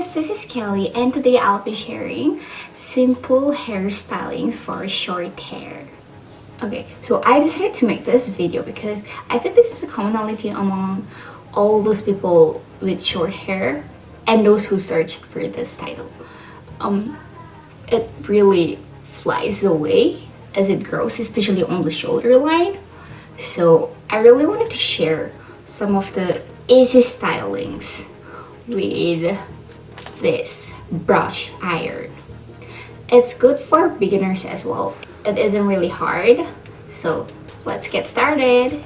guys, this is Kelly and today I'll be sharing simple hairstylings for short hair. Okay, so I decided to make this video because I think this is a commonality among all those people with short hair and those who searched for this title. It really flies away as it grows, especially on the shoulder line. So I really wanted to share some of the easy stylings with this brush iron. It's good for beginners as well. It isn't really hard, so let's get started.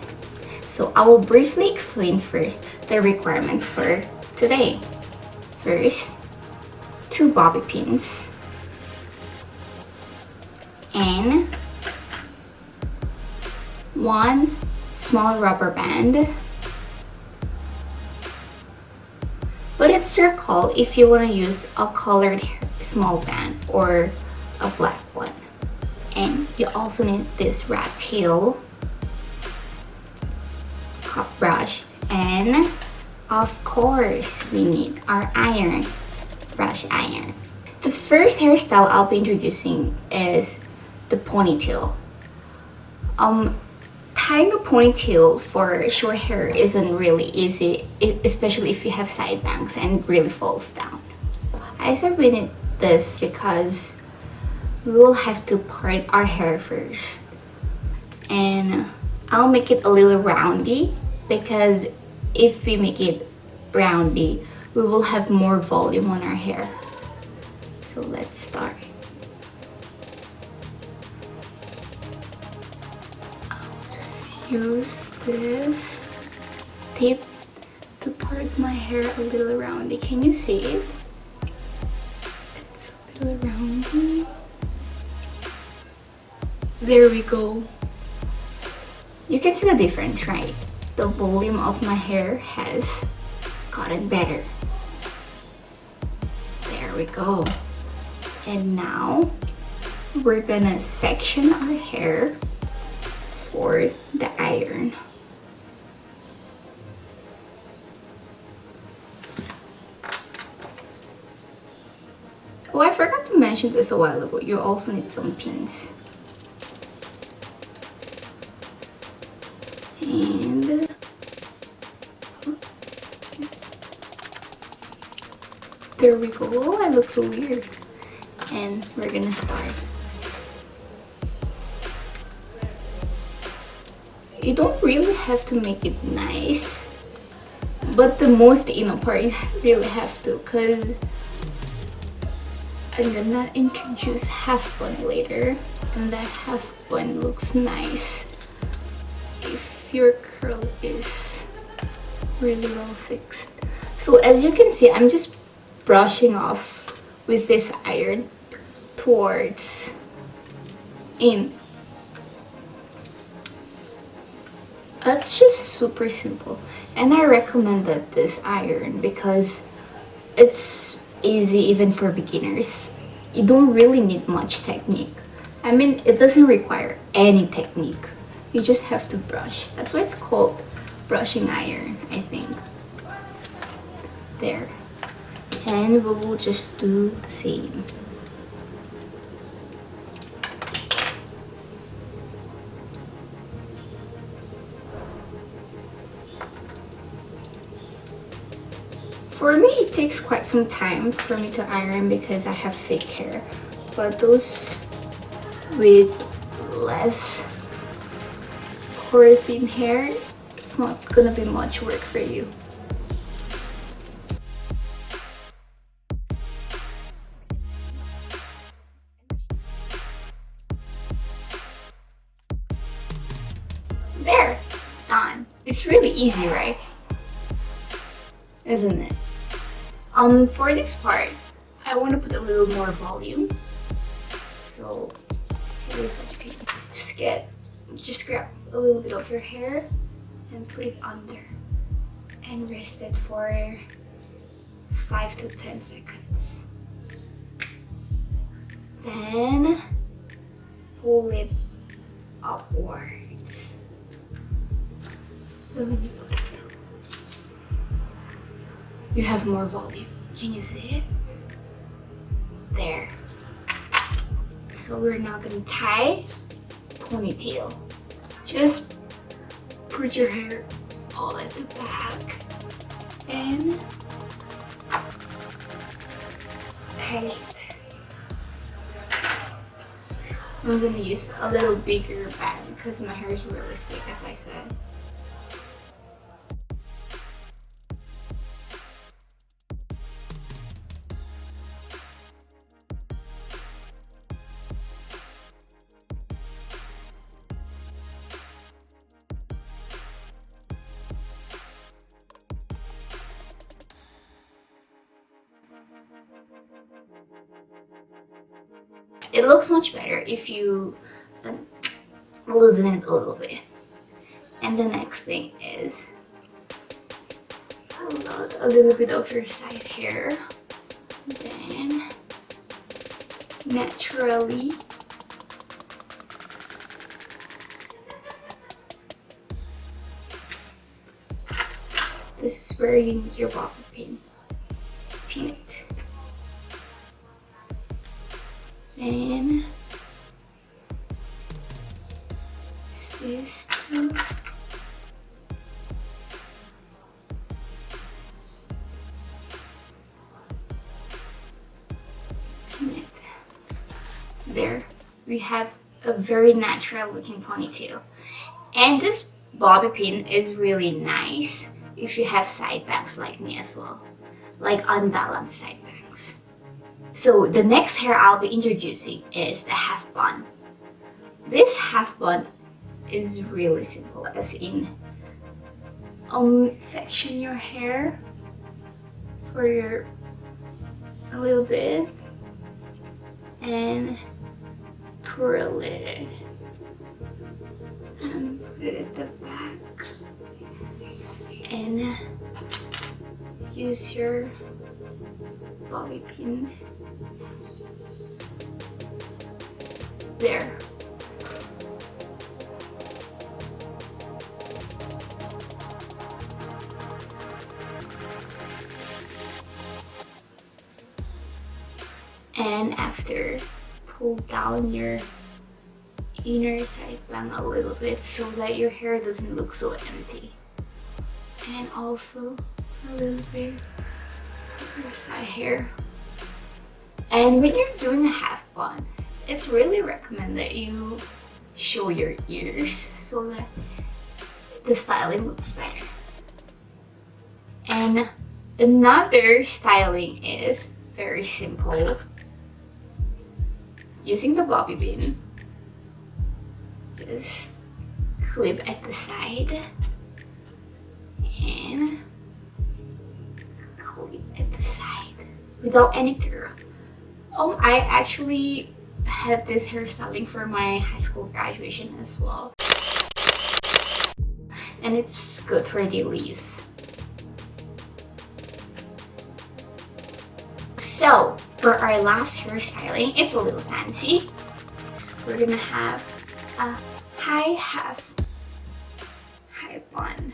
So I will briefly explain first the requirements for today. First, 2 bobby pins and 1 small rubber band. But it's your call if you want to use a colored small band or a black one. And you also need this rat tail, cup brush, and of course we need our iron, brush iron. The first hairstyle I'll be introducing is the ponytail. Tying a ponytail for short hair isn't really easy, especially if you have side bangs and it really falls down. I said we need this because we will have to part our hair first. And I'll make it a little roundy because if we make it roundy, we will have more volume on our hair. So let's start. Use this tape to part my hair a little roundy. Can you see it? It's a little roundy. There we go. You can see the difference, right? The volume of my hair has gotten better. There we go. And now we're gonna section our hair for the iron. Oh, I forgot to mention this a while ago. You also need some pins. And there we go. Oh, I look so weird. And we're gonna start. You don't really have to make it nice, but the most inner part you really have to, because I'm gonna introduce half bun later, and that half bun looks nice if your curl is really well fixed. So as you can see, I'm just brushing off with this iron towards in. That's just super simple, and I recommended this iron because it's easy even for beginners. You don't really need much technique. I mean, it doesn't require any technique. You just have to brush. That's why it's called brushing iron, I think. There. And we will just do the same. For me, it takes quite some time for me to iron because I have thick hair. But those with less or thin hair, it's not gonna be much work for you. There, it's done. It's really easy, right? Isn't it? For this part, I want to put a little more volume. So here's what you can just grab a little bit of your hair and put it under and rest it for 5 to 10 seconds. Then pull it upwards. You have more volume. Can you see it? There. So we're not gonna tie ponytail. Just put your hair all at the back and tie it. I'm gonna use a little bigger band because my hair is really thick, as I said. It looks much better if you loosen it a little bit. And the next thing is load a little bit of your side hair. Then naturally this is where you need your bobby pin. Pin it. And this too. Pin it. There, we have a very natural looking ponytail. And this bobby pin is really nice if you have side bangs like me as well, like unbalanced side bangs. So the next hair I'll be introducing is the half bun. This half bun is really simple, as in section your hair for your a little bit and twirl it and put it at the back and use your bobby pin there. And after, pull down your inner side bang a little bit so that your hair doesn't look so empty. And also a little bit of your side hair. And when you're doing a half bun, it's really recommended that you show your ears so that the styling looks better. And another styling is very simple. Using the bobby pin, just clip at the side and clip at the side without any curl. I actually had this hairstyling for my high school graduation as well, and it's good for daily use. So for our last hairstyling, it's a little fancy. We're gonna have a high bun.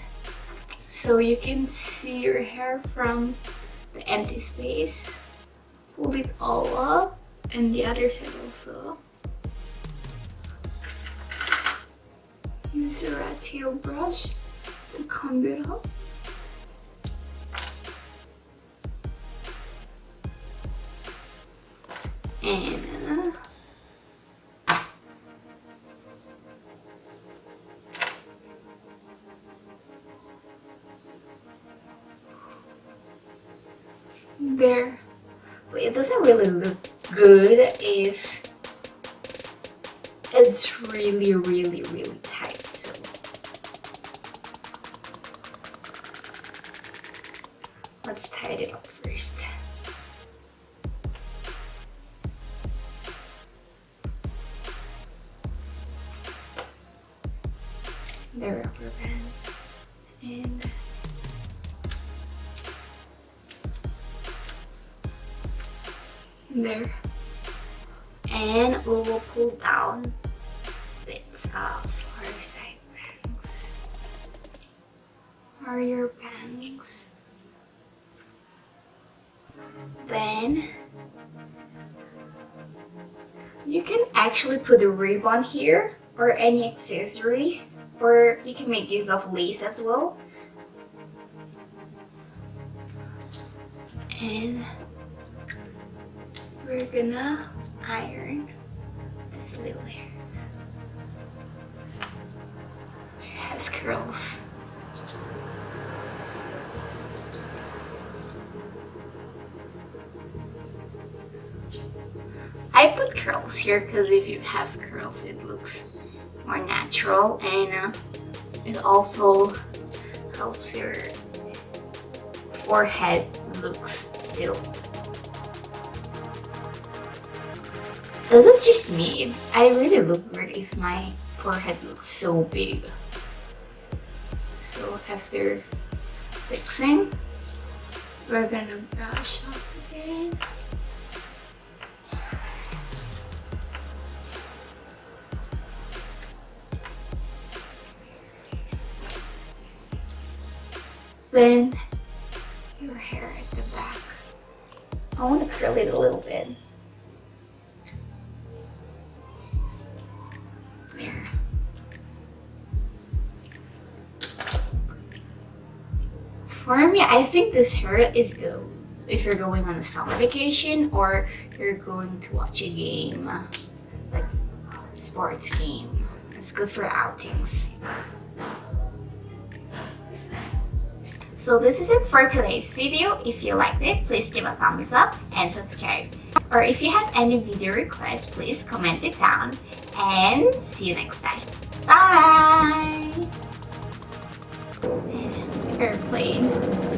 So you can see your hair from the empty space. Pull it all up, and the other side also. Use your rat tail brush to comb it up. And there. But it doesn't really look good if it's really tight. So let's tie it up first. The rubber band and there, and we will pull down bits of our side bangs or your bangs. Then you can actually put a ribbon here or any accessories, or you can make use of lace as well. And we're gonna iron these little hairs. It has curls. I put curls here because if you have curls it looks more natural, and it also helps your forehead looks filled. Is it just me? I really look weird if my forehead looks so big. So after fixing, we're gonna brush up again. Then your hair at the back. I want to curl it a little bit. There. For me, I think this hair is good if you're going on a summer vacation or you're going to watch a game, like a sports game. It's good for outings. So this is it for today's video. If you liked it, please give a thumbs up and subscribe. Or if you have any video requests, please comment it down, and see you next time. Bye! Airplane.